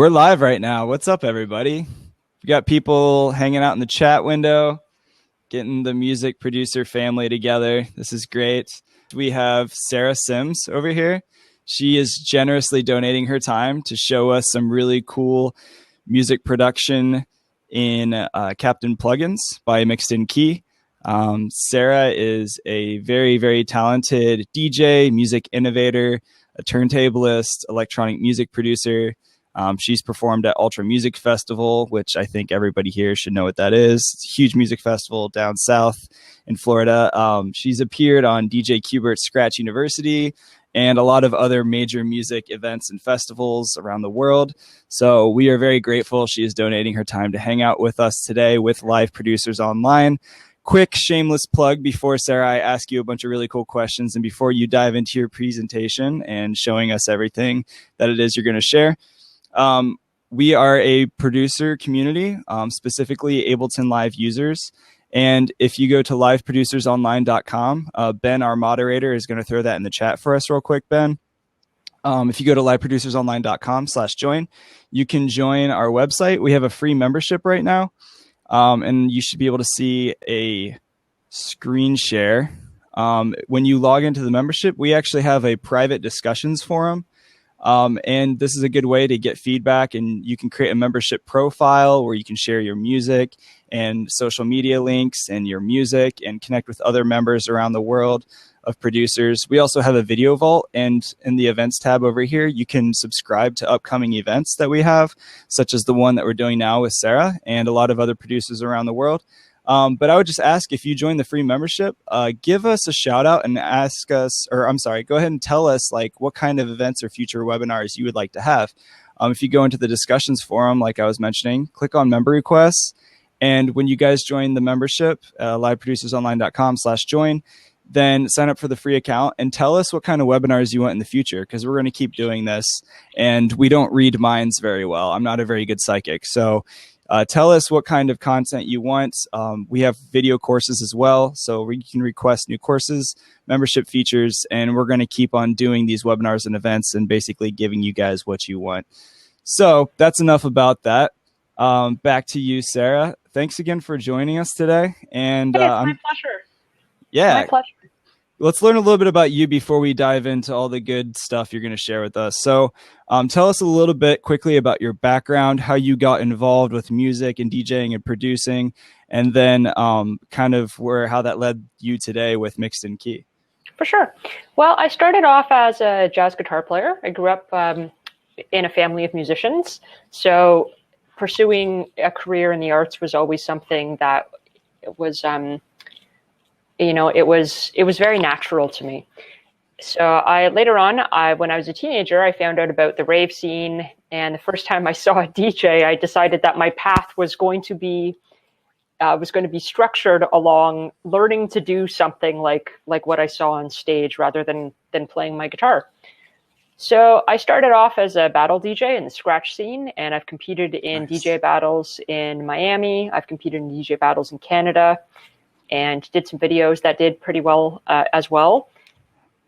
We're live right now. What's up, everybody? We got people hanging out in the chat window, getting the music producer family together. This is great. We have Sara Simms over here. She is generously donating her time to show us some really cool music production in Captain Plugins by Mixed In Key. Sara is a very, very talented DJ, music innovator, a turntablist, electronic music producer. She's performed at Ultra Music Festival, which I think everybody here should know what that is. It's a huge music festival down south in Florida. She's appeared on DJ Cubert's Scratch University and a lot of other major music events and festivals around the world. So we are very grateful she is donating her time to hang out with us today with Live Producers Online. Quick shameless plug before, Sara, I ask you a bunch of really cool questions and before you dive into your presentation and showing us everything that it is you're going to share. We are a producer community, specifically Ableton Live users. And if you go to liveproducersonline.com, Ben, our moderator, is going to throw that in the chat for us real quick, Ben. If you go to liveproducersonline.com/join, you can join our website. We have a free membership right now. And you should be able to see a screen share. When you log into the membership, we actually have a private discussions forum. And this is a good way to get feedback, and you can create a membership profile where you can share your music and social media links and your music and connect with other members around the world of producers. We also have a video vault, and in the events tab over here, you can subscribe to upcoming events that we have, such as the one that we're doing now with Sara and a lot of other producers around the world. But I would just ask, if you join the free membership, give us a shout out and ask us, or I'm sorry, go ahead and tell us like what kind of events or future webinars you would like to have. If you go into the discussions forum, like I was mentioning, click on member requests. And when you guys join the membership, liveproducersonline.com/join, then sign up for the free account and tell us what kind of webinars you want in the future, because we're going to keep doing this. And we don't read minds very well. I'm not a very good psychic. So tell us what kind of content you want. We have video courses as well, so you can request new courses, membership features, and we're going to keep on doing these webinars and events and basically giving you guys what you want. So that's enough about that. Back to you, Sara. Thanks again for joining us today. And hey, it's my pleasure. Yeah. My pleasure. Let's learn a little bit about you before we dive into all the good stuff you're going to share with us. So tell us a little bit quickly about your background, how you got involved with music and DJing and producing, and then kind of how that led you today with Mixed In Key. For sure. Well, I started off as a jazz guitar player. I grew up in a family of musicians. So pursuing a career in the arts was always something that was it was very natural to me. So later on, when I was a teenager, I found out about the rave scene. And the first time I saw a DJ, I decided that my path was going to be structured along learning to do something like what I saw on stage rather than playing my guitar. So I started off as a battle DJ in the scratch scene, and I've competed in DJ battles in Miami. I've competed in DJ battles in Canada, and did some videos that did pretty well as well.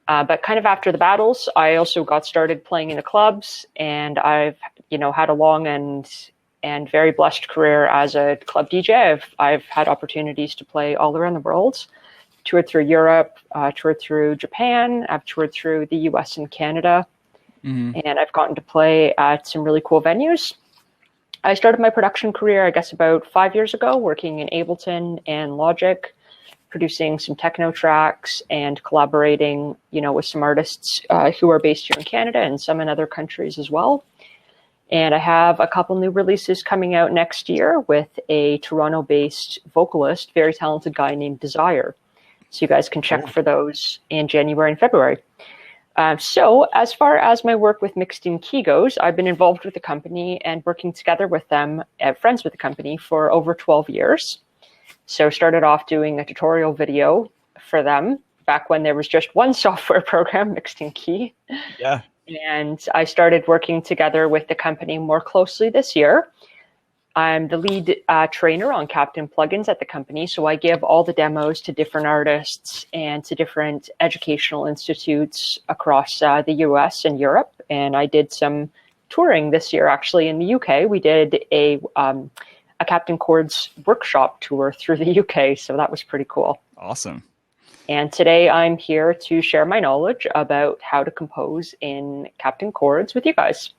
But kind of after the battles, I also got started playing in the clubs, and I've had a long and very blessed career as a club DJ. I've had opportunities to play all around the world, toured through Europe, toured through Japan, I've toured through the US and Canada, and I've gotten to play at some really cool venues. I started my production career, I guess, about 5 years ago, working in Ableton and Logic, producing some techno tracks and collaborating, with some artists who are based here in Canada and some in other countries as well. And I have a couple new releases coming out next year with a Toronto-based vocalist, very talented guy named Desire. So you guys can check for those in January and February. So as far as my work with Mixed In Key goes, I've been involved with the company and working together with them, friends with the company, for over 12 years. So started off doing a tutorial video for them back when there was just one software program, Mixed In Key. Yeah. And I started working together with the company more closely this year. I'm the lead trainer on Captain Plugins at the company, so I give all the demos to different artists and to different educational institutes across the US and Europe. And I did some touring this year, actually, in the UK. We did a Captain Chords workshop tour through the UK, so that was pretty cool. Awesome. And today I'm here to share my knowledge about how to compose in Captain Chords with you guys.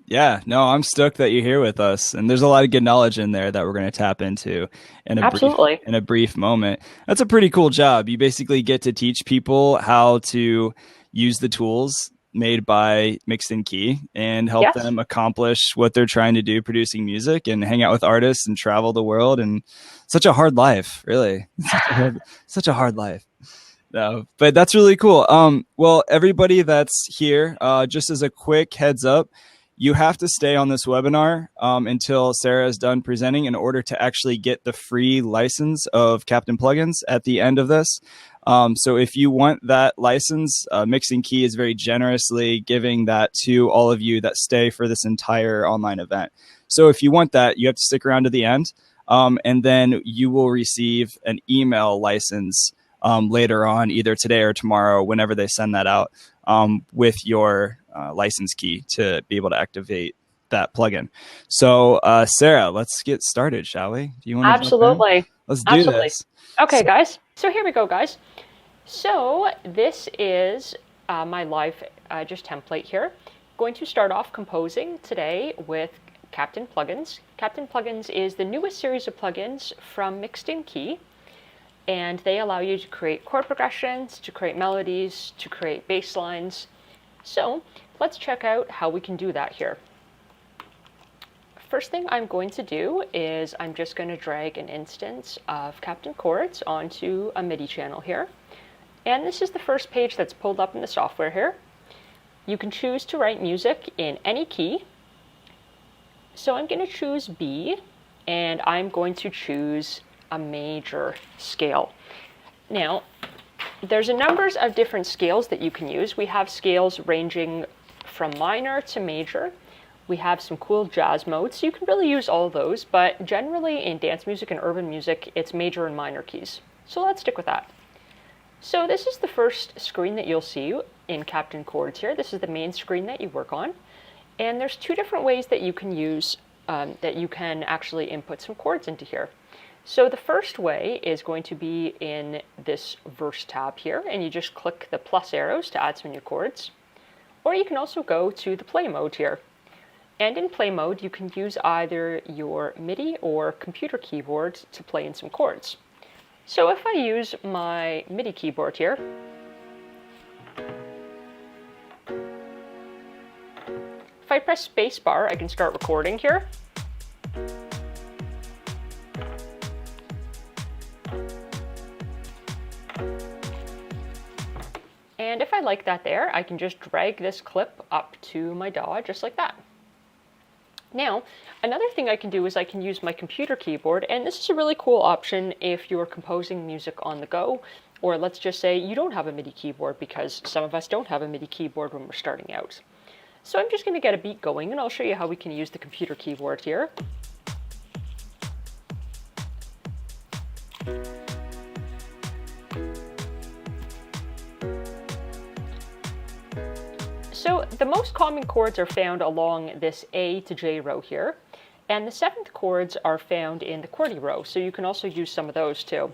Yeah, no, I'm stoked that you're here with us. And there's a lot of good knowledge in there that we're going to tap into in a brief moment. That's a pretty cool job. You basically get to teach people how to use the tools made by Mixed in Key and help them accomplish what they're trying to do, producing music and hang out with artists and travel the world. And such a hard life, really. Such a hard life. No, but that's really cool. Well, everybody that's here, just as a quick heads up, you have to stay on this webinar until Sara is done presenting in order to actually get the free license of Captain Plugins at the end of this. So if you want that license, Mixed in Key is very generously giving that to all of you that stay for this entire online event. So if you want that, you have to stick around to the end, and then you will receive an email license later on, either today or tomorrow, whenever they send that out, with your license key to be able to activate that plugin. So, Sara, let's get started, shall we? Do you want to? Absolutely. Let's do this. Okay, guys. So here we go, guys. So this is my live just template here. Going to start off composing today with Captain Plugins. Captain Plugins is the newest series of plugins from Mixed in Key. And they allow you to create chord progressions, to create melodies, to create bass lines. So let's check out how we can do that here. First thing I'm going to do is I'm just going to drag an instance of Captain Chords onto a MIDI channel here. And this is the first page that's pulled up in the software here. You can choose to write music in any key. So I'm going to choose B, and I'm going to choose a major scale. Now, there's a number of different scales that you can use. We have scales ranging from minor to major. We have some cool jazz modes, so you can really use all of those, but generally in dance music and urban music, it's major and minor keys. So let's stick with that. So this is the first screen that you'll see in Captain Chords here. This is the main screen that you work on. And there's two different ways that you can use, that you can actually input some chords into here. So the first way is going to be in this verse tab here, and you just click the plus arrows to add some new chords. Or you can also go to the play mode here. And in play mode, you can use either your MIDI or computer keyboard to play in some chords. So if I use my MIDI keyboard here, if I press spacebar, I can start recording here. And if I like that there, I can just drag this clip up to my DAW just like that. Now, another thing I can do is I can use my computer keyboard, and this is a really cool option if you're composing music on the go, or let's just say you don't have a MIDI keyboard, because some of us don't have a MIDI keyboard when we're starting out. So I'm just going to get a beat going, and I'll show you how we can use the computer keyboard here. So the most common chords are found along this A to J row here, and the seventh chords are found in the QWERTY row, so you can also use some of those too.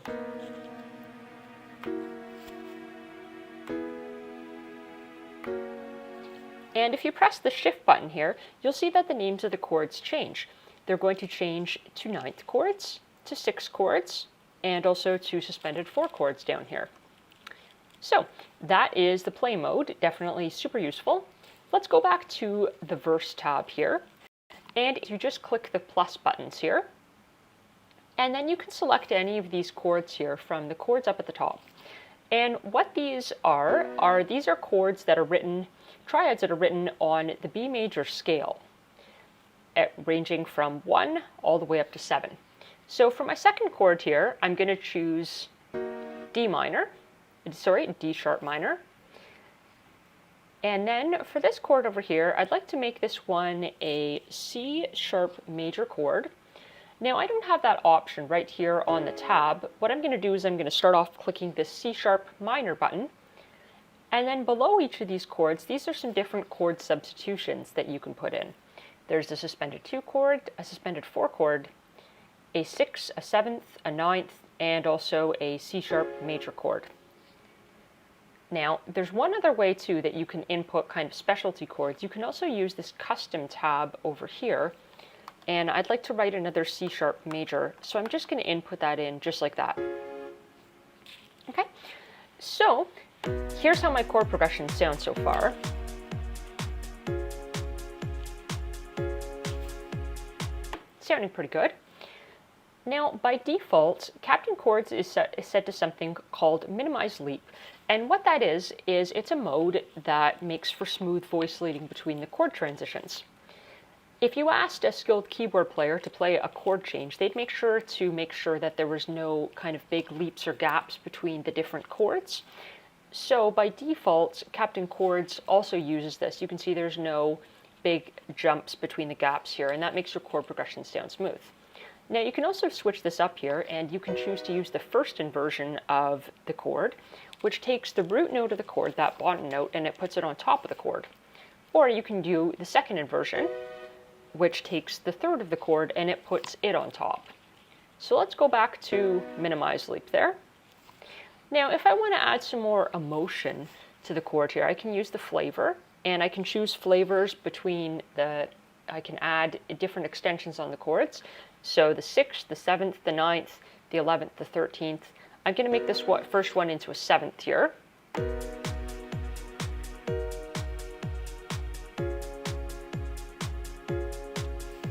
And if you press the shift button here, you'll see that the names of the chords change. They're going to change to ninth chords, to sixth chords, and also to suspended 4 chords down here. So that is the play mode, definitely super useful. Let's go back to the verse tab here, and you just click the plus buttons here, and then you can select any of these chords here from the chords up at the top. And what these are these are chords that are written, triads that are written on the B major scale, ranging from 1 all the way up to 7. So for my second chord here, I'm going to choose D sharp minor. And then for this chord over here, I'd like to make this one a C sharp major chord. Now I don't have that option right here on the tab. What I'm going to do is I'm going to start off clicking this C sharp minor button. And then below each of these chords, these are some different chord substitutions that you can put in. There's the suspended 2 chord, a suspended 4 chord, a 6, a 7th, a 9th, and also a C sharp major chord. Now, there's one other way too that you can input kind of specialty chords. You can also use this custom tab over here, and I'd like to write another C sharp major, so I'm just going to input that in just like that. Okay, so here's how my chord progression sounds so far. Sounding pretty good. Now, by default, Captain Chords is set to something called minimize leap. And what that is it's a mode that makes for smooth voice leading between the chord transitions. If you asked a skilled keyboard player to play a chord change, they'd make sure that there was no kind of big leaps or gaps between the different chords. So by default, Captain Chords also uses this. You can see there's no big jumps between the gaps here, and that makes your chord progression sound smooth. Now you can also switch this up here, and you can choose to use the first inversion of the chord, which takes the root note of the chord, that bottom note, and it puts it on top of the chord. Or you can do the second inversion, which takes the third of the chord and it puts it on top. So let's go back to minimize leap there. Now if I want to add some more emotion to the chord here, I can use the flavor, and I can choose flavors between I can add different extensions on the chords. So the 6th, the 7th, the 9th, the 11th, the 13th. I'm going to make this first one into a 7th here.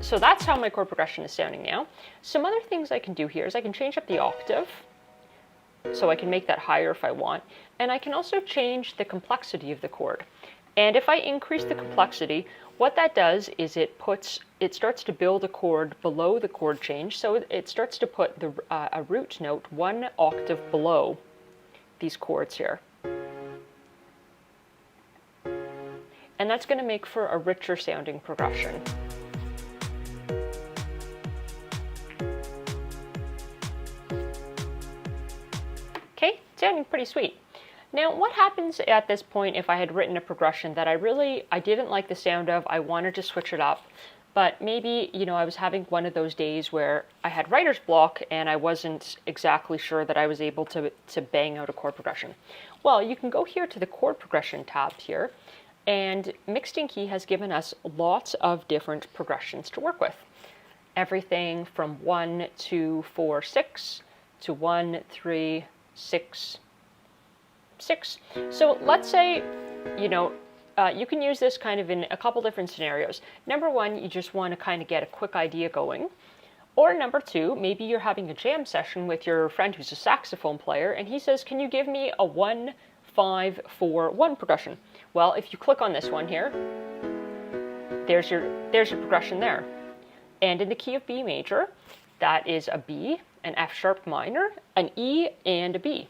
So that's how my chord progression is sounding now. Some other things I can do here is I can change up the octave, so I can make that higher if I want, and I can also change the complexity of the chord. And if I increase the complexity, what that does is it starts to build a chord below the chord change, so it starts to put a root note 1 octave below these chords here. And that's going to make for a richer sounding progression. Okay, sounding pretty sweet. Now, what happens at this point if I had written a progression that I didn't like the sound of, I wanted to switch it up, but maybe, I was having one of those days where I had writer's block and I wasn't exactly sure that I was able to bang out a chord progression. Well, you can go here to the chord progression tab here, and Mixed Key has given us lots of different progressions to work with. Everything from 1, 2, 4, 6 to 1, 3, 6, 6. So let's say, you can use this kind of in a couple different scenarios. Number one, you just want to kind of get a quick idea going. Or number two, maybe you're having a jam session with your friend who's a saxophone player, and he says, can you give me a 1, 5, 4, 1 progression? Well, if you click on this one here, there's your progression there. And in the key of B major, that is a B, an F sharp minor, an E, and a B.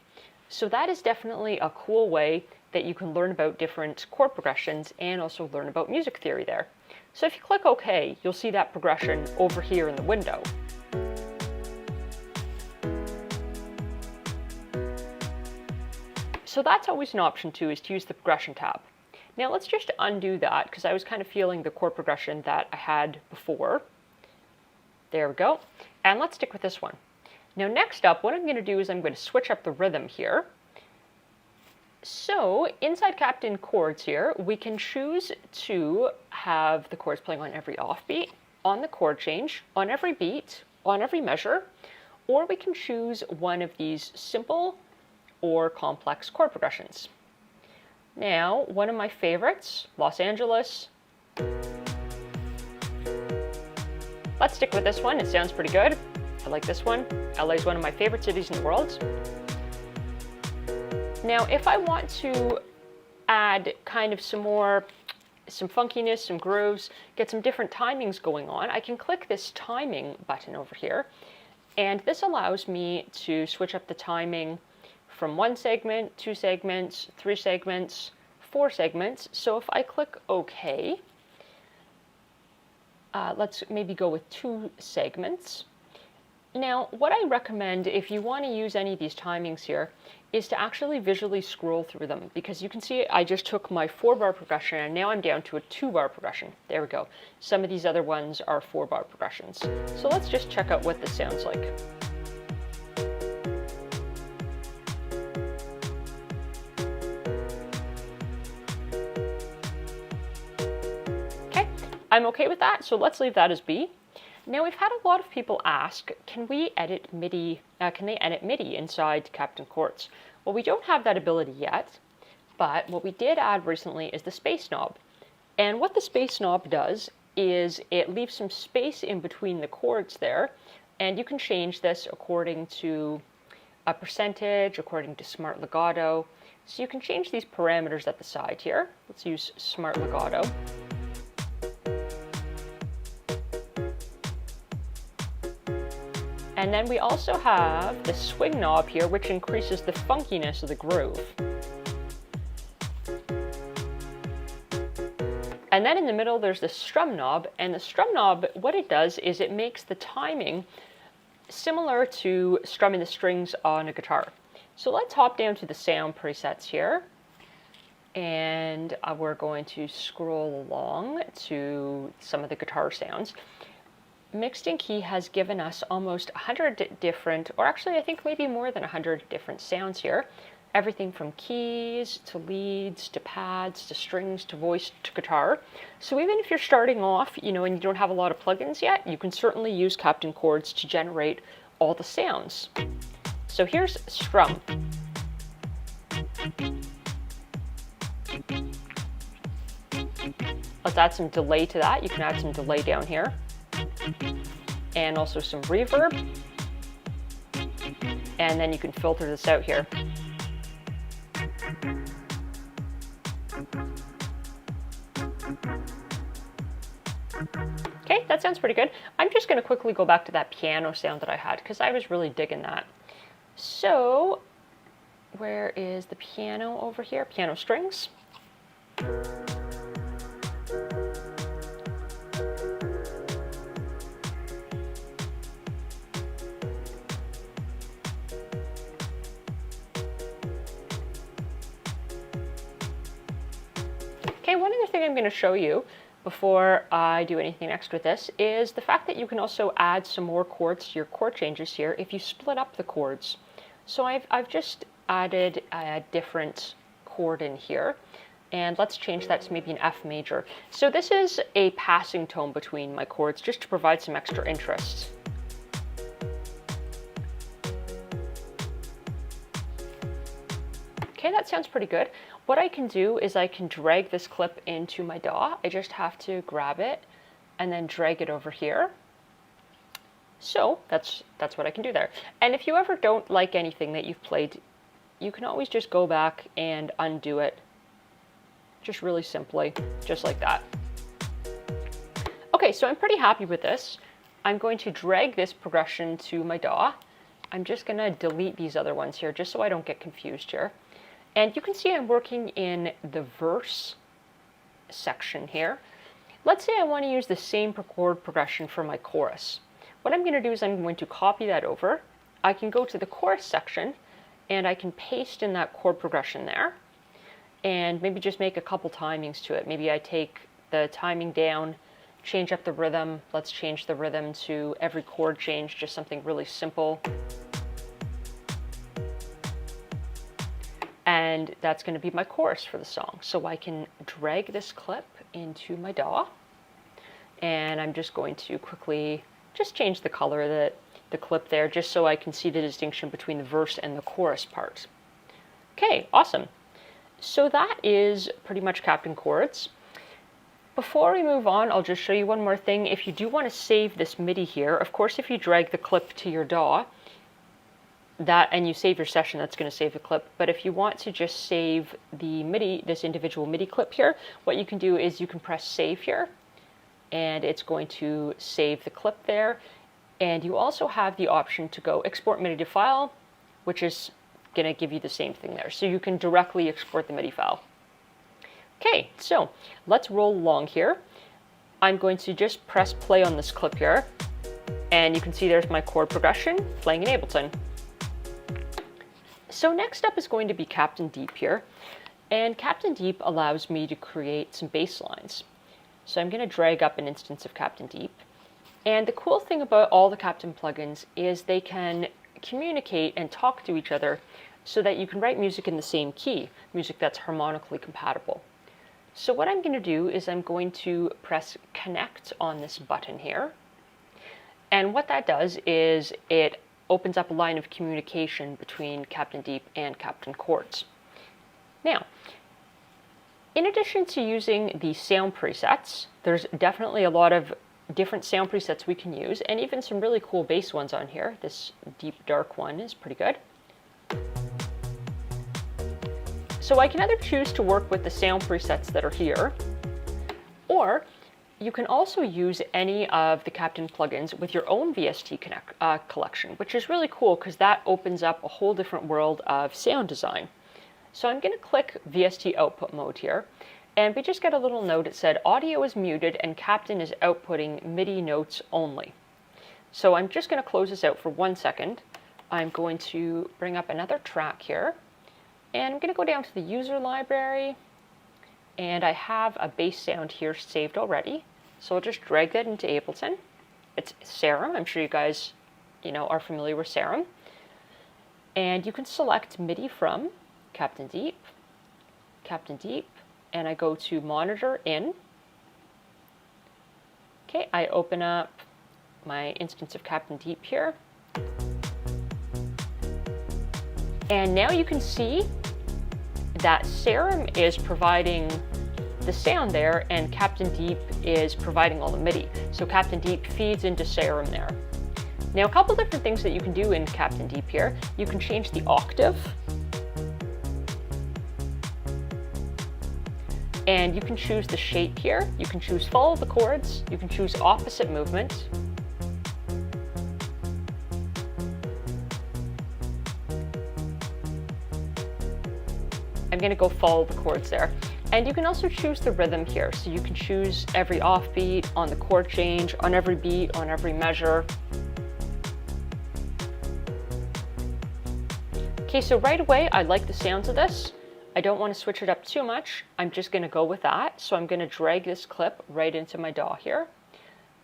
So that is definitely a cool way that you can learn about different chord progressions and also learn about music theory there. So if you click OK, you'll see that progression over here in the window. So that's always an option too, is to use the progression tab. Now let's just undo that, because I was kind of feeling the chord progression that I had before. There we go. And let's stick with this one. Now next up, what I'm going to do is I'm going to switch up the rhythm here. So inside Captain Chords here, we can choose to have the chords playing on every offbeat, on the chord change, on every beat, on every measure, or we can choose one of these simple or complex chord progressions. Now, one of my favorites, Los Angeles. Let's stick with this one, it sounds pretty good. I like this one. LA is one of my favorite cities in the world. Now, if I want to add kind of some funkiness, some grooves, get some different timings going on, I can click this timing button over here. And this allows me to switch up the timing from 1 segment, 2 segments, 3 segments, 4 segments. So if I click OK, let's maybe go with 2 segments. Now, what I recommend if you want to use any of these timings here is to actually visually scroll through them, because you can see I just took my 4-bar progression and now I'm down to a 2-bar progression. There we go. Some of these other ones are 4-bar progressions. So let's just check out what this sounds like. Okay, I'm okay with that, so let's leave that as B. Now, we've had a lot of people ask, can they edit MIDI inside Captain Chords? Well, we don't have that ability yet, but what we did add recently is the space knob. And what the space knob does is it leaves some space in between the chords there, and you can change this according to a percentage, according to smart legato. So you can change these parameters at the side here. Let's use smart legato. And then we also have the swing knob here, which increases the funkiness of the groove. And then in the middle, there's the strum knob. And the strum knob, what it does is it makes the timing similar to strumming the strings on a guitar. So let's hop down to the sound presets here. And we're going to scroll along to some of the guitar sounds. Mixed in Key has given us almost 100 different, or actually I think maybe more than 100 different sounds here. Everything from keys to leads to pads to strings to voice to guitar. So even if you're starting off, and you don't have a lot of plugins yet, you can certainly use Captain Chords to generate all the sounds. So here's Strum. Let's add some delay to that. You can add some delay down here. And also some reverb. And then you can filter this out here. Okay, that sounds pretty good. I'm just going to quickly go back to that piano sound that I had because I was really digging that. So, where is the piano over here? Piano strings. Okay, one other thing I'm going to show you before I do anything next with this is the fact that you can also add some more chords to your chord changes here if you split up the chords. So I've just added a different chord in here, and let's change that to maybe an F major. So this is a passing tone between my chords just to provide some extra interest. Okay, that sounds pretty good. What I can do is I can drag this clip into my DAW. I just have to grab it and then drag it over here. So that's what I can do there. And if you ever don't like anything that you've played, you can always just go back and undo it. Just really simply, just like that. Okay, so I'm pretty happy with this. I'm going to drag this progression to my DAW. I'm just gonna delete these other ones here just so I don't get confused here. And you can see I'm working in the verse section here. Let's say I want to use the same chord progression for my chorus. What I'm going to do is I'm going to copy that over. I can go to the chorus section and I can paste in that chord progression there and maybe just make a couple timings to it. Maybe I take the timing down, change up the rhythm. Let's change the rhythm to every chord change, just something really simple. And that's going to be my chorus for the song. So I can drag this clip into my DAW. And I'm just going to quickly just change the color of the clip there, just so I can see the distinction between the verse and the chorus part. Okay, awesome. So that is pretty much Captain Chords. Before we move on, I'll just show you one more thing. If you do want to save this MIDI here, of course, if you drag the clip to your DAW, and you save your session, that's going to save the clip. But if you want to just save the MIDI, this individual MIDI clip here, what you can do is you can press save here, and it's going to save the clip there. And you also have the option to go export MIDI to file, which is going to give you the same thing there. So you can directly export the MIDI file. Okay, so let's roll along here. I'm going to just press play on this clip here. And you can see there's my chord progression playing in Ableton. So next up is going to be Captain Deep here. And Captain Deep allows me to create some bass lines. So I'm going to drag up an instance of Captain Deep. And the cool thing about all the Captain plugins is they can communicate and talk to each other so that you can write music in the same key, music that's harmonically compatible. So what I'm going to do is I'm going to press connect on this button here. And what that does is it opens up a line of communication between Captain Deep and Captain Chords. Now, in addition to using the sound presets, there's definitely a lot of different sound presets we can use, and even some really cool bass ones on here. This deep dark one is pretty good. So I can either choose to work with the sound presets that are here, or you can also use any of the Captain plugins with your own VST collection, which is really cool because that opens up a whole different world of sound design. So I'm going to click VST output mode here, and we just got a little note. It said audio is muted and Captain is outputting MIDI notes only. So I'm just going to close this out for 1 second. I'm going to bring up another track here, and I'm going to go down to the user library, and I have a bass sound here saved already. So I'll just drag that into Ableton. It's Sara. I'm sure you guys, are familiar with Sara. And you can select MIDI from Captain Deep, and I go to monitor in. Okay, I open up my instance of Captain Deep here. And now you can see that Sara is providing the sound there, and Captain Deep is providing all the MIDI. So Captain Deep feeds into Sara there. Now, a couple different things that you can do in Captain Deep here. You can change the octave, and you can choose the shape here. You can choose follow the chords. You can choose opposite movement. I'm going to go follow the chords there. And you can also choose the rhythm here. So you can choose every offbeat, on the chord change, on every beat, on every measure. Okay, so right away, I like the sounds of this. I don't want to switch it up too much. I'm just going to go with that. So I'm going to drag this clip right into my DAW here.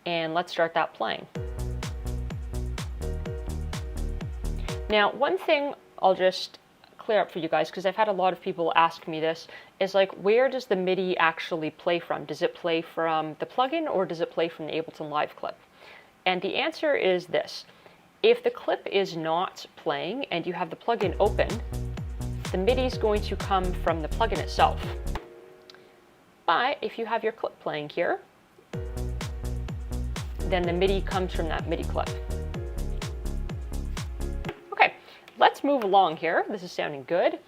And let's start that playing. Now, one thing I'll just clear up for you guys, because I've had a lot of people ask me this, is like, where does the MIDI actually play from? Does it play from the plugin, or does it play from the Ableton Live clip? And the answer is this. If the clip is not playing and you have the plugin open, the MIDI is going to come from the plugin itself. But if you have your clip playing here, then the MIDI comes from that MIDI clip. Let's move along here. This is sounding good.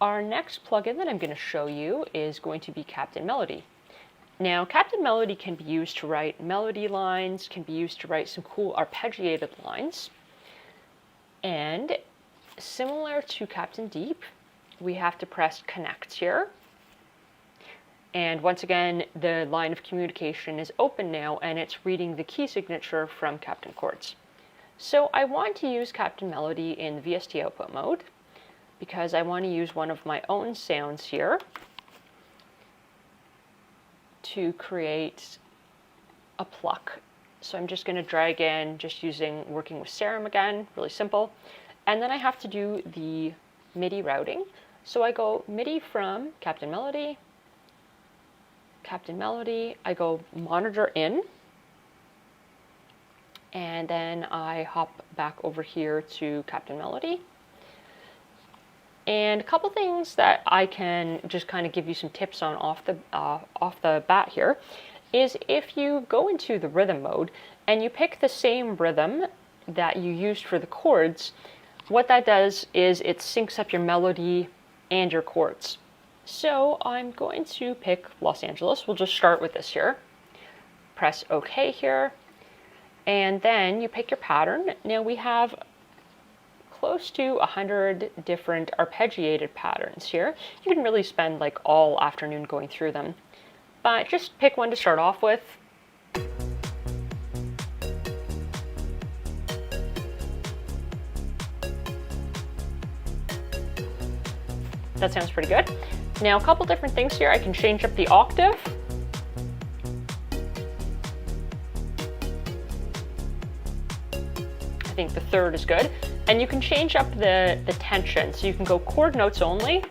Our next plugin that I'm going to show you is going to be Captain Melody. Now, Captain Melody can be used to write melody lines, can be used to write some cool arpeggiated lines. And similar to Captain Deep, we have to press connect here. And once again, the line of communication is open now, and it's reading the key signature from Captain Chords. So I want to use Captain Melody in VST output mode because I want to use one of my own sounds here to create a pluck. So I'm just going to drag in, just working with Sara again, really simple. And then I have to do the MIDI routing. So I go MIDI from Captain Melody, I go monitor in, and then I hop back over here to Captain Melody. And a couple things that I can just kind of give you some tips on off the bat here is if you go into the rhythm mode and you pick the same rhythm that you used for the chords, what that does is it syncs up your melody and your chords. So I'm going to pick Los Angeles. We'll just start with this here. Press OK here. And then you pick your pattern. Now we have close to 100 different arpeggiated patterns here. You can really spend like all afternoon going through them. But just pick one to start off with. That sounds pretty good. Now, a couple different things here. I can change up the octave. I think the third is good. And you can change up the tension. So you can go chord notes only.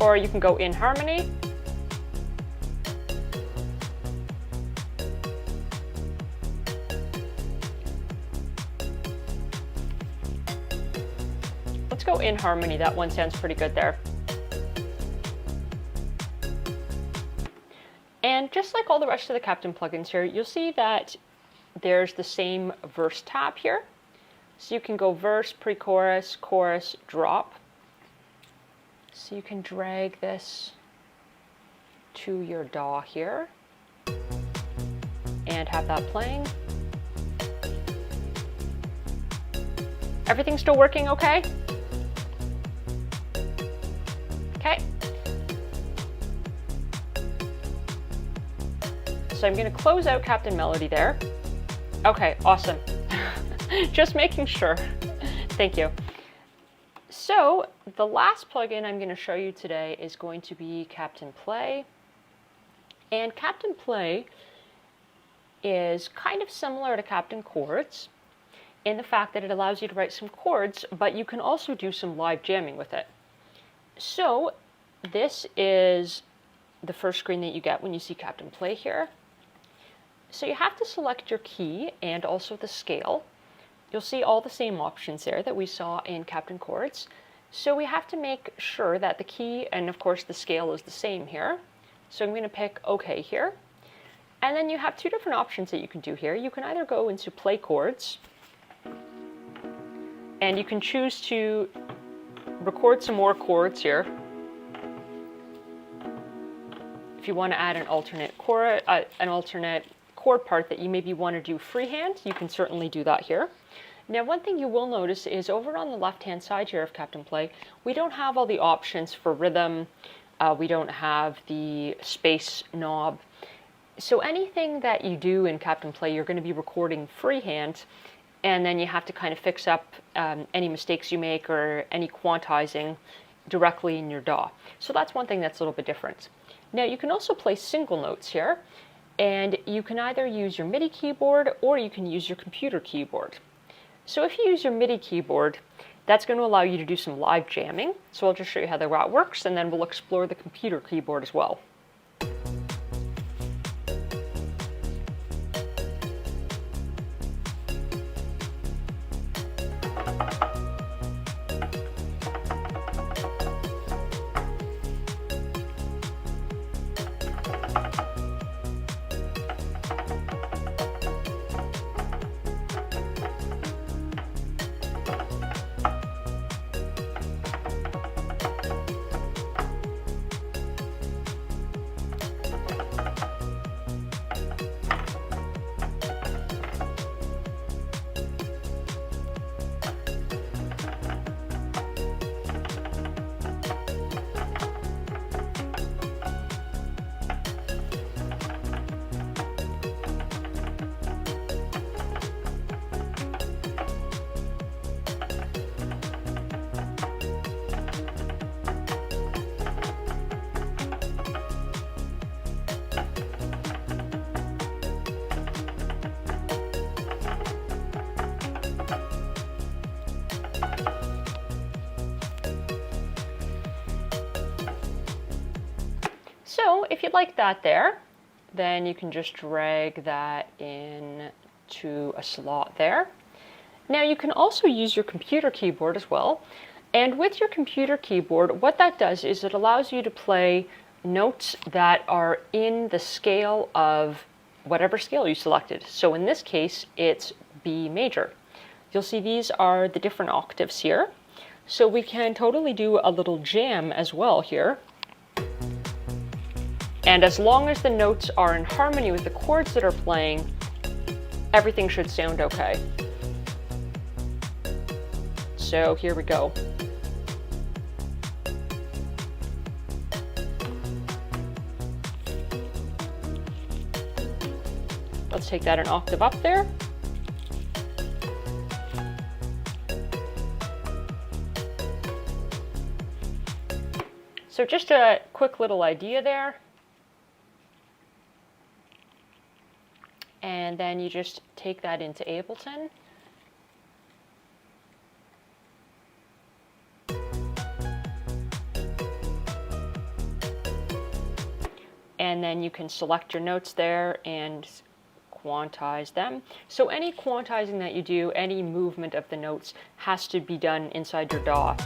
Or you can go in harmony. Let's go in harmony. That one sounds pretty good there. And just like all the rest of the Captain plugins here, you'll see that there's the same verse tab here. So you can go verse, pre-chorus, chorus, drop. So you can drag this to your DAW here and have that playing. Everything's still working okay? Okay. So I'm going to close out Captain Melody there. Okay, awesome. Just making sure. Thank you. So the last plugin I'm going to show you today is going to be Captain Play. And Captain Play is kind of similar to Captain Chords in the fact that it allows you to write some chords, but you can also do some live jamming with it. So this is the first screen that you get when you see Captain Play here. So you have to select your key and also the scale. You'll see all the same options there that we saw in Captain Chords. So we have to make sure that the key and of course the scale is the same here. So I'm going to pick OK here. And then you have two different options that you can do here. You can either go into Play Chords and you can choose to record some more chords here. If you want to add an alternate chord part that you maybe want to do freehand, you can certainly do that here. Now, one thing you will notice is over on the left-hand side here of Captain Play, we don't have all the options for rhythm. We don't have the space knob. So anything that you do in Captain Play, you're going to be recording freehand, and then you have to kind of fix up any mistakes you make or any quantizing directly in your DAW. So that's one thing that's a little bit different. Now, you can also play single notes here, and you can either use your MIDI keyboard or you can use your computer keyboard. So if you use your MIDI keyboard, that's going to allow you to do some live jamming. So I'll just show you how that works, and then we'll explore the computer keyboard as well. So if you'd like that there, then you can just drag that in to a slot there. Now you can also use your computer keyboard as well. And with your computer keyboard, what that does is it allows you to play notes that are in the scale of whatever scale you selected. So in this case, it's B major. You'll see these are the different octaves here. So we can totally do a little jam as well here. And as long as the notes are in harmony with the chords that are playing, everything should sound okay. So here we go. Let's take that an octave up there. So just a quick little idea there. And then you just take that into Ableton. And then you can select your notes there and quantize them. So any quantizing that you do, any movement of the notes has to be done inside your DAW.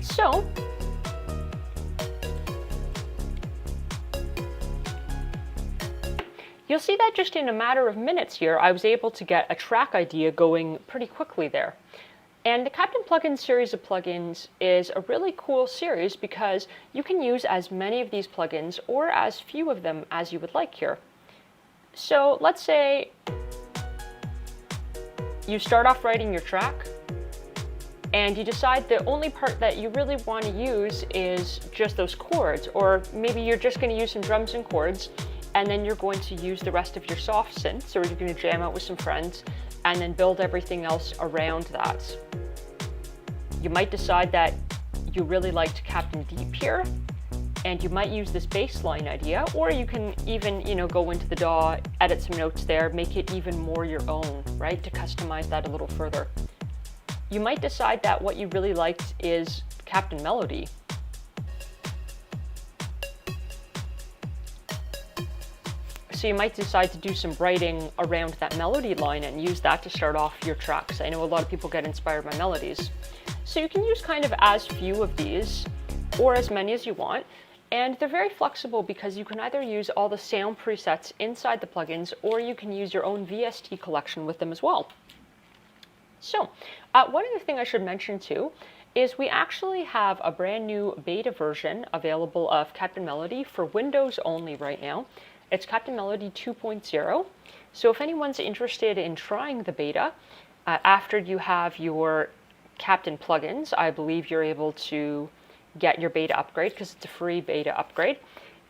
So you'll see that just in a matter of minutes here, I was able to get a track idea going pretty quickly there. And the Captain Plugins series of plugins is a really cool series because you can use as many of these plugins or as few of them as you would like here. So let's say you start off writing your track and you decide the only part that you really want to use is just those chords, or maybe you're just going to use some drums and chords, and then you're going to use the rest of your soft synths, or you're going to jam out with some friends, and then build everything else around that. You might decide that you really liked Captain Deep here, and you might use this bassline idea, or you can even, go into the DAW, edit some notes there, make it even more your own, right, to customize that a little further. You might decide that what you really liked is Captain Melody. So you might decide to do some writing around that melody line and use that to start off your tracks. I know a lot of people get inspired by melodies. So you can use kind of as few of these or as many as you want. And they're very flexible because you can either use all the sound presets inside the plugins, or you can use your own VST collection with them as well. So one other thing I should mention too is we actually have a brand new beta version available of Captain Melody for Windows only right now. It's Captain Melody 2.0. So if anyone's interested in trying the beta, after you have your Captain plugins, I believe you're able to get your beta upgrade because it's a free beta upgrade.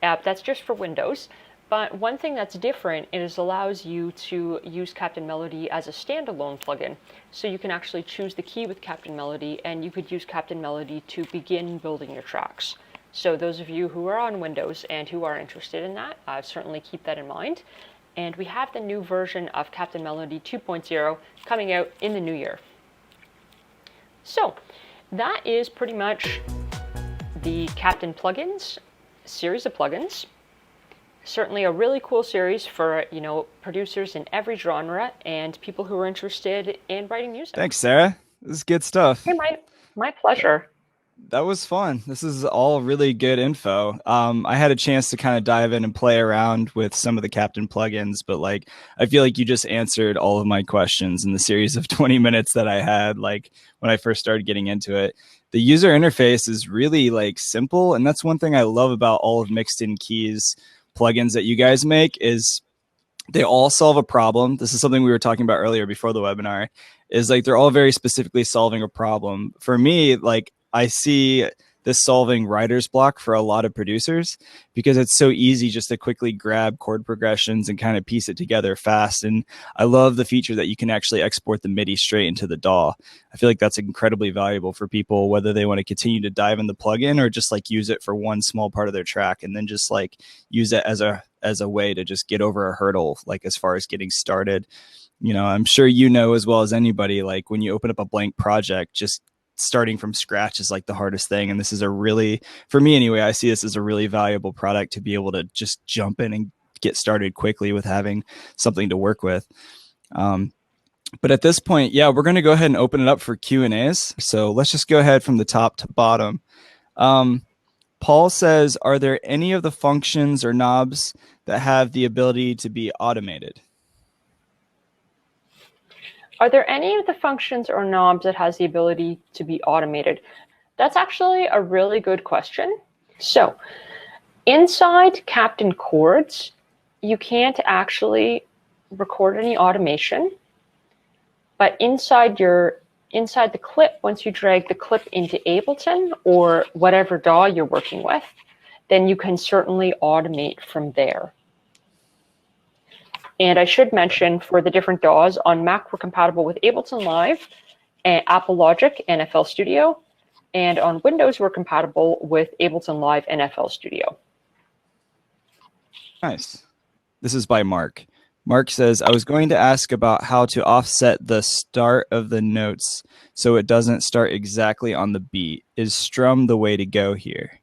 That's just for Windows. But one thing that's different is it allows you to use Captain Melody as a standalone plugin. So you can actually choose the key with Captain Melody, and you could use Captain Melody to begin building your tracks. So those of you who are on Windows and who are interested in that, certainly keep that in mind. And we have the new version of Captain Melody 2.0 coming out in the new year. So that is pretty much the Captain Plugins series of plugins. Certainly a really cool series for, producers in every genre and people who are interested in writing music. Thanks, Sarah. This is good stuff. Hey, my pleasure. That was fun. This is all really good info. I had a chance to kind of dive in and play around with some of the Captain plugins, but I feel like you just answered all of my questions in the series of 20 minutes that I had, when I first started getting into it. The user interface is really simple. And that's one thing I love about all of Mixed In Keys plugins that you guys make is they all solve a problem. This is something we were talking about earlier before the webinar, is they're all very specifically solving a problem. For me, I see this solving writer's block for a lot of producers because it's so easy just to quickly grab chord progressions and kind of piece it together fast. And I love the feature that you can actually export the MIDI straight into the DAW. I feel like that's incredibly valuable for people, whether they want to continue to dive in the plugin or just use it for one small part of their track and then just use it as a way to just get over a hurdle, as far as getting started. I'm sure as well as anybody, when you open up a blank project, just starting from scratch is the hardest thing. And this is for me anyway, I see this as a really valuable product to be able to just jump in and get started quickly with having something to work with. But at this point, we're going to go ahead and open it up for Q&As. So let's just go ahead from the top to bottom. Paul says, are there any of the functions or knobs that have the ability to be automated? Are there any of the functions or knobs that has the ability to be automated? That's actually a really good question. So inside Captain Chords, you can't actually record any automation, but inside your inside the clip, once you drag the clip into Ableton or whatever DAW you're working with, then you can certainly automate from there. And I should mention, for the different DAWs, on Mac we're compatible with Ableton Live, and Apple Logic, and FL Studio, and on Windows we're compatible with Ableton Live and FL Studio. Nice. This is by Mark. Mark says, I was going to ask about how to offset the start of the notes so it doesn't start exactly on the beat. Is Strum the way to go here?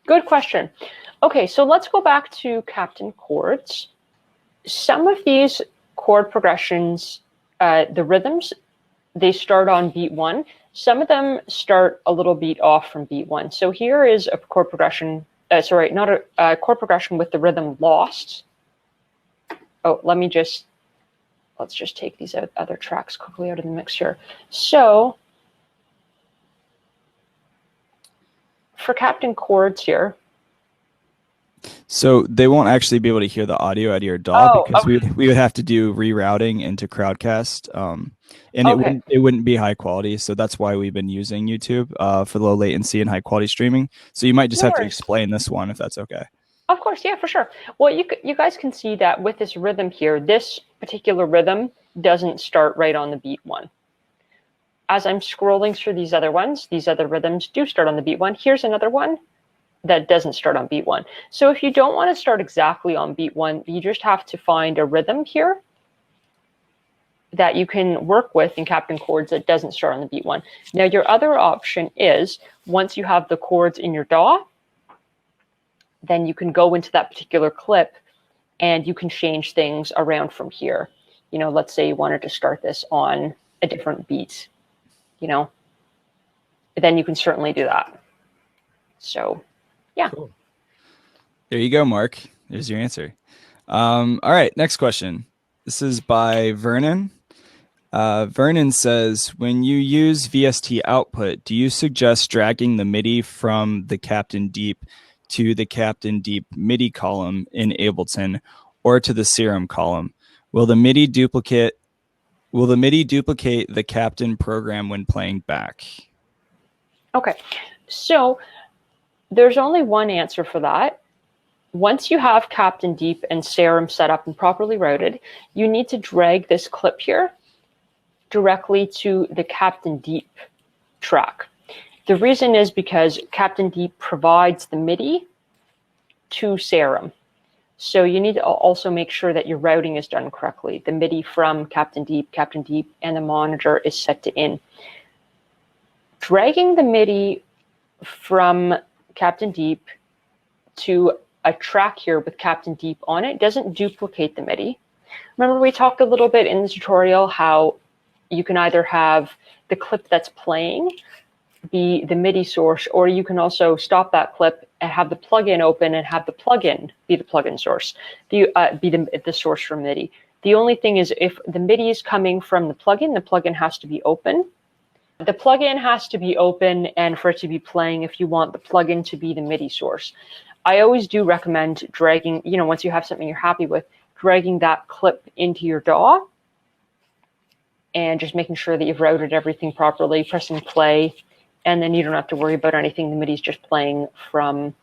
Good question. Okay, so let's go back to Captain Chords. Some of these chord progressions, the rhythms, they start on beat 1. Some of them start a little beat off from beat 1. So here is a chord progression, not a chord progression with the rhythm lost. Oh, let's just take these other tracks quickly out of the mix here. So for Captain Chords here. So they won't actually be able to hear the audio out of your DAW because okay. we would have to do rerouting into Crowdcast, and Okay. it wouldn't be high quality. So that's why we've been using YouTube for low latency and high quality streaming. So you might just have to explain this one if that's okay. Of course, yeah, for sure. Well, you guys can see that with this rhythm here, this particular rhythm doesn't start right on the beat 1. As I'm scrolling through these other ones, these other rhythms do start on the beat 1. Here's another one that doesn't start on beat 1. So if you don't want to start exactly on beat 1, you just have to find a rhythm here that you can work with in Captain Chords that doesn't start on the beat 1. Now, your other option is, once you have the chords in your DAW, then you can go into that particular clip and you can change things around from here. You know, let's say you wanted to start this on a different beat, you know, then you can certainly do that. So, yeah. Cool. There you go, Mark. There's your answer. All right, next question. This is by Vernon. Vernon says, when you use VST output, do you suggest dragging the MIDI from the Captain Deep to the Captain Deep MIDI column in Ableton or to the Serum column? Will the MIDI duplicate the Captain program when playing back? Okay, so there's only one answer for that. Once you have Captain Deep and Serum set up and properly routed, you need to drag this clip here directly to the Captain Deep track. The reason is because Captain Deep provides the MIDI to Serum. So you need to also make sure that your routing is done correctly. The MIDI from Captain Deep, and the monitor is set to in. Dragging the MIDI from Captain Deep to a track here with Captain Deep on it doesn't duplicate the MIDI. Remember, we talked a little bit in the tutorial how you can either have the clip that's playing be the MIDI source, or you can also stop that clip and have the plugin open and have the plugin be the plugin source, be the source for MIDI. The only thing is, if the MIDI is coming from the plugin has to be open. The plugin has to be open and for it to be playing if you want the plugin to be the MIDI source. I always do recommend dragging, you know, once you have something you're happy with, dragging that clip into your DAW and just making sure that you've routed everything properly, pressing play, and then you don't have to worry about anything. The MIDI is just playing from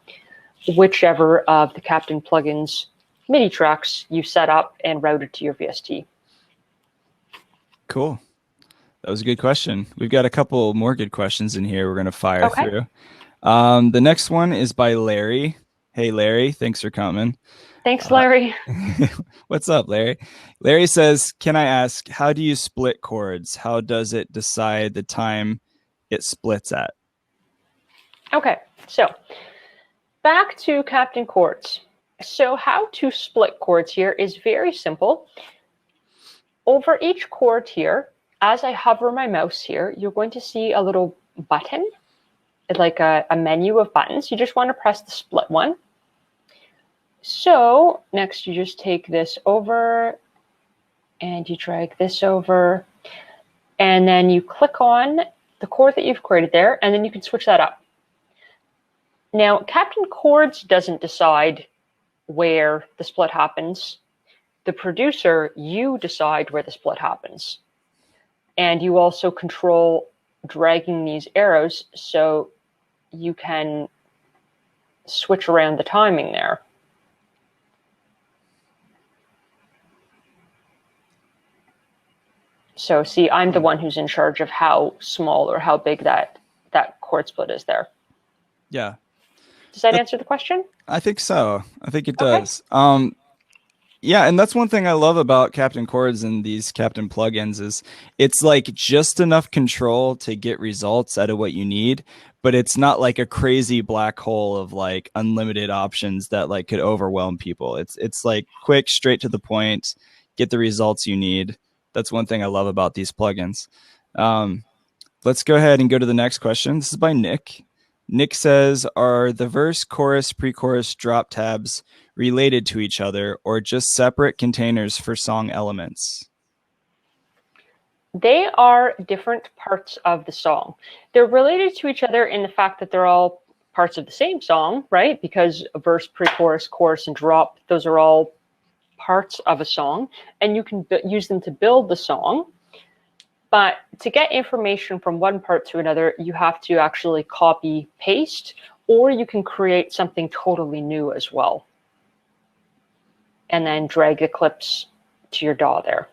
whichever of the Captain plugins MIDI tracks you set up and routed to your VST. Cool. That was a good question. We've got a couple more good questions in here we're going to fire through. The next one is by Larry. Hey, Larry, thanks for coming. Thanks, Larry. What's up, Larry? Larry says, can I ask, how do you split chords? How does it decide the time it splits at? Okay, so back to Captain Chords. So how to split chords here is very simple. Over each chord here, as I hover my mouse here, you're going to see a little button, like a menu of buttons. You just want to press the split one. So next you just take this over and you drag this over, and then you click on the chord that you've created there, and then you can switch that up. Now, Captain Chords doesn't decide where the split happens. The producer, you decide where the split happens. And you also control dragging these arrows so you can switch around the timing there. So see, I'm the one who's in charge of how small or how big that chord split is there. Yeah. Does that answer the question? I think so. I think it Okay. does. Yeah, and that's one thing I love about Captain Chords and these Captain plugins is it's like just enough control to get results out of what you need, but it's not like a crazy black hole of like unlimited options that like could overwhelm people. It's like quick, straight to the point, get the results you need. That's one thing I love about these plugins. Let's go ahead and go to the next question. This is by Nick. Nick says, are the verse, chorus, pre-chorus drop tabs related to each other or just separate containers for song elements? They are different parts of the song. They're related to each other in the fact that they're all parts of the same song, right? Because a verse, pre-chorus, chorus, and drop, those are all parts of a song, and you can use them to build the song. But to get information from one part to another, you have to actually copy paste, or you can create something totally new as well. And then drag the clips to your DAW there.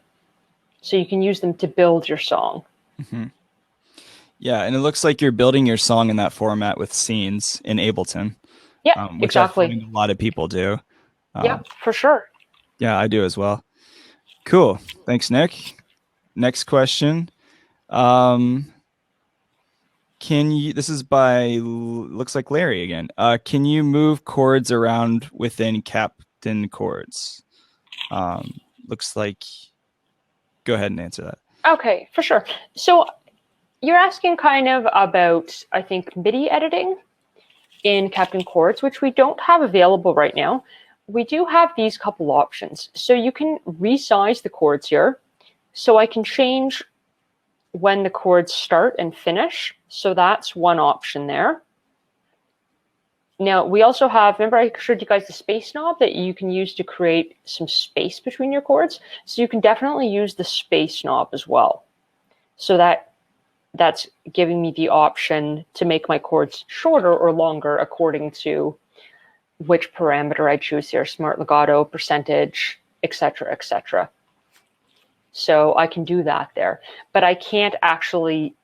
So you can use them to build your song. Mm-hmm. Yeah, and it looks like you're building your song in that format with scenes in Ableton. Yeah, which exactly. I find a lot of people do. Yeah, for sure. Yeah, I do as well. Cool. Thanks, Nick. Next question. Can you, this is by, looks like Larry again. Can you move chords around within Captain Chords? Looks like, go ahead and answer that. Okay, for sure. So you're asking kind of about, I think, MIDI editing in Captain Chords, which we don't have available right now. We do have these couple options. So you can resize the chords here. So I can change when the chords start and finish. So that's one option there. Now, we also have, remember I showed you guys the space knob that you can use to create some space between your chords? So you can definitely use the space knob as well. So that's giving me the option to make my chords shorter or longer according to which parameter I choose here, smart legato, percentage, etc., etc. So I can do that there, but I can't actually,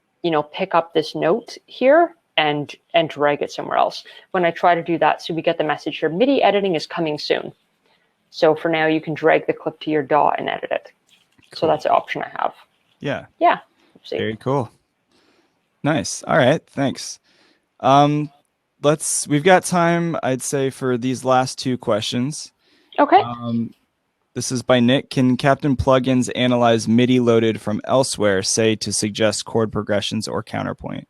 pick up this note here and drag it somewhere else. When I try to do that, so we get the message here, MIDI editing is coming soon. So for now, you can drag the clip to your DAW and edit it. Cool. So that's the option I have. Yeah. Yeah. Very cool. Nice. All right. Thanks. We've got time, I'd say, for these last two questions. Okay. This is by Nick. Can Captain plugins analyze MIDI loaded from elsewhere, say to suggest chord progressions or counterpoint?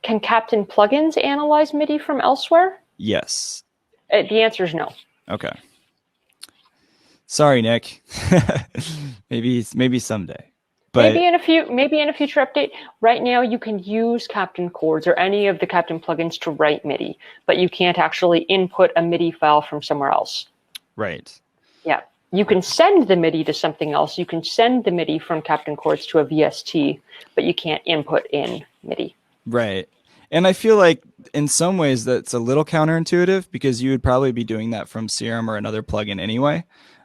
Can Captain plugins analyze MIDI from elsewhere? Yes. The answer is no. Okay. Sorry, Nick. maybe someday. But maybe in a future update. Right now, you can use Captain Chords or any of the Captain plugins to write MIDI, but you can't actually input a MIDI file from somewhere else. Right. Yeah. You can send the MIDI to something else. You can send the MIDI from Captain Chords to a VST, but you can't input in MIDI. Right. And I feel like in some ways that's a little counterintuitive because you would probably be doing that from Serum or another plugin anyway.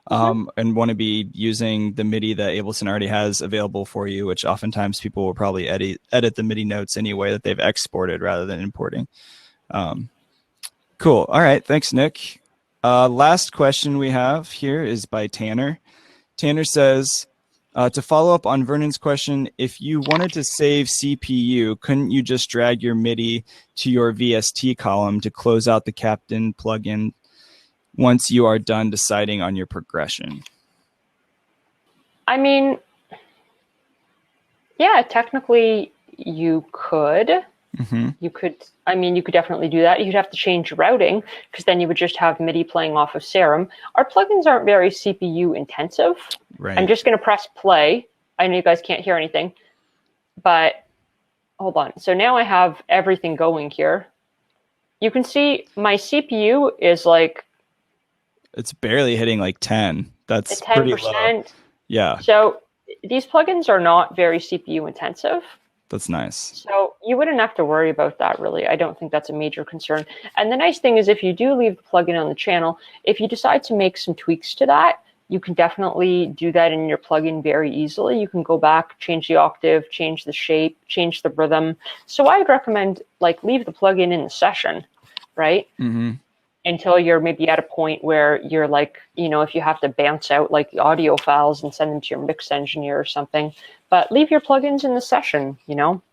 And want to be using the MIDI that Ableton already has available for you, which oftentimes people will probably edit the MIDI notes anyway that they've exported rather than importing. Cool. All right. Thanks, Nick. Last question we have here is by Tanner. Tanner says, to follow up on Vernon's question, if you wanted to save CPU, couldn't you just drag your MIDI to your VST column to close out the Captain plugin once you are done deciding on your progression? I mean, yeah, technically you could. Mm-hmm. You could definitely do that. You'd have to change routing because then you would just have MIDI playing off of Serum. Our plugins aren't very CPU intensive. Right. I'm just going to press play. I know you guys can't hear anything, but hold on. So now I have everything going here. You can see my CPU is like, it's barely hitting like 10. That's 10%. Pretty low. Yeah. So these plugins are not very CPU intensive. That's nice. So you wouldn't have to worry about that, really. I don't think that's a major concern. And the nice thing is, if you do leave the plugin on the channel, if you decide to make some tweaks to that, you can definitely do that in your plugin very easily. You can go back, change the octave, change the shape, change the rhythm. So I would recommend leave the plugin in the session, right? Mm-hmm. Until you're maybe at a point where you're if you have to bounce out the audio files and send them to your mix engineer or something, but leave your plugins in the session,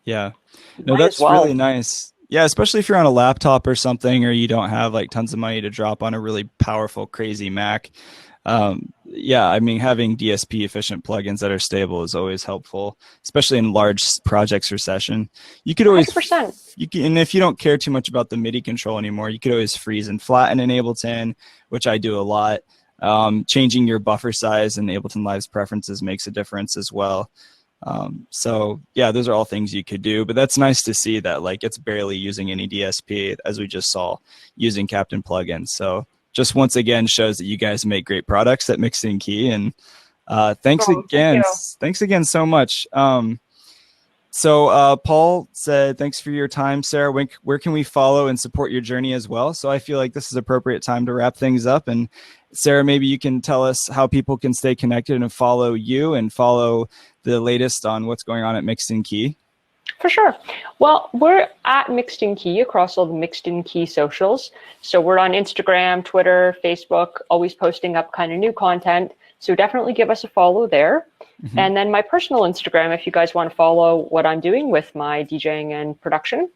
Yeah. No, that's really nice. Yeah, especially if you're on a laptop or something, or you don't have tons of money to drop on a really powerful, crazy Mac. Yeah, I mean, having DSP efficient plugins that are stable is always helpful, especially in large projects or session. You could always, 100%. And if you don't care too much about the MIDI control anymore, you could always freeze and flatten in Ableton, which I do a lot. Changing your buffer size in Ableton Live's preferences makes a difference as well. So yeah, those are all things you could do, but that's nice to see that it's barely using any DSP, as we just saw, using Captain plugins. So just once again shows that you guys make great products at Mixed Key, and thanks again so much. So Paul said, thanks for your time, Sarah. Where can we follow and support your journey as well? So I feel like this is appropriate time to wrap things up. And Sarah, maybe you can tell us how people can stay connected and follow you and follow the latest on what's going on at Mixed Key. For sure. Well, we're at Mixed Key across all the Mixed Key socials. So we're on Instagram, Twitter, Facebook, always posting up kind of new content. So definitely give us a follow there. Mm-hmm. And then my personal Instagram, if you guys want to follow what I'm doing with my DJing and production,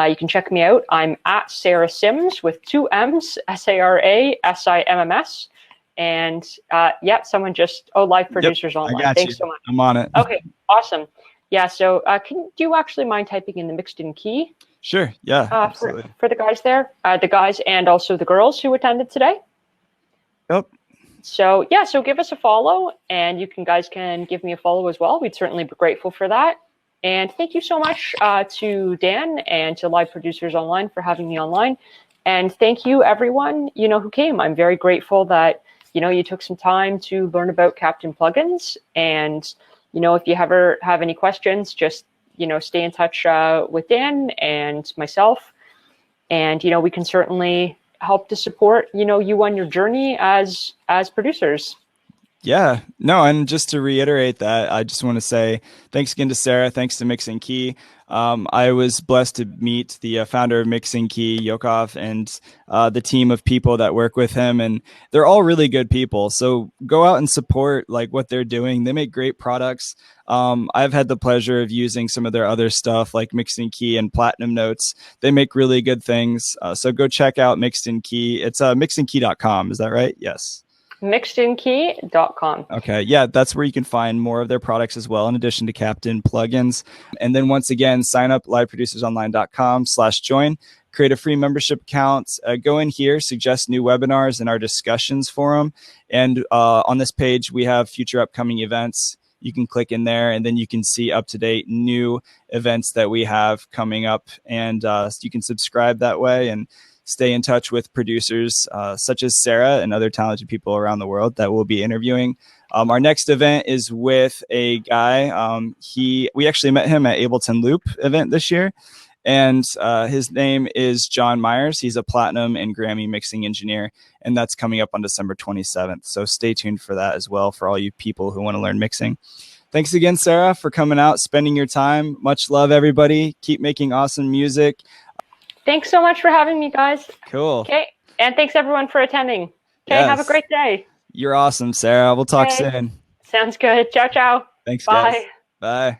you can check me out. I'm at Sara Simms with 2 M's, SARASIMMS. And someone just, Live Producers Online. Thanks so much. I'm on it. Okay, awesome. Yeah, so do you actually mind typing in the Mixed Key? Sure, yeah, absolutely. For the guys there, the guys and also the girls who attended today. Yep. So yeah, so give us a follow, and you guys can give me a follow as well. We'd certainly be grateful for that. And thank you so much to Dan and to Live Producers Online for having me online. And thank you everyone, who came. I'm very grateful that, you took some time to learn about Captain plugins. And, if you ever have any questions, just, stay in touch with Dan and myself. And, we can certainly help to support, you on your journey as producers. Yeah, no, and just to reiterate that, I just want to say thanks again to Sarah. Thanks to Mixed Key. I was blessed to meet the founder of Mixed Key, Yokov, and the team of people that work with him, and they're all really good people. So go out and support what they're doing. They make great products. I've had the pleasure of using some of their other stuff like Mixed Key and Platinum Notes. They make really good things. So go check out Mixed Key. It's mixedkey.com. Is that right? Yes. mixedkey.com. Okay, yeah, that's where you can find more of their products as well, in addition to Captain plugins. And then once again, sign up liveproducersonline.com/join, create a free membership account, go in here, suggest new webinars and our discussions forum. And on this page, we have future upcoming events. You can click in there, and then you can see up-to-date new events that we have coming up. And you can subscribe that way and stay in touch with producers such as Sarah and other talented people around the world that we'll be interviewing. Our next event is with a guy. We actually met him at Ableton Loop event this year, and his name is John Myers. He's a platinum and Grammy mixing engineer, and that's coming up on December 27th. So stay tuned for that as well for all you people who want to learn mixing. Thanks again, Sarah, for coming out, spending your time. Much love, everybody. Keep making awesome music. Thanks so much for having me, guys. Cool. Okay. And thanks everyone for attending. Okay. Yes. Have a great day. You're awesome, Sarah. We'll talk soon. Sounds good. Ciao, ciao. Thanks, Bye. Guys. Bye.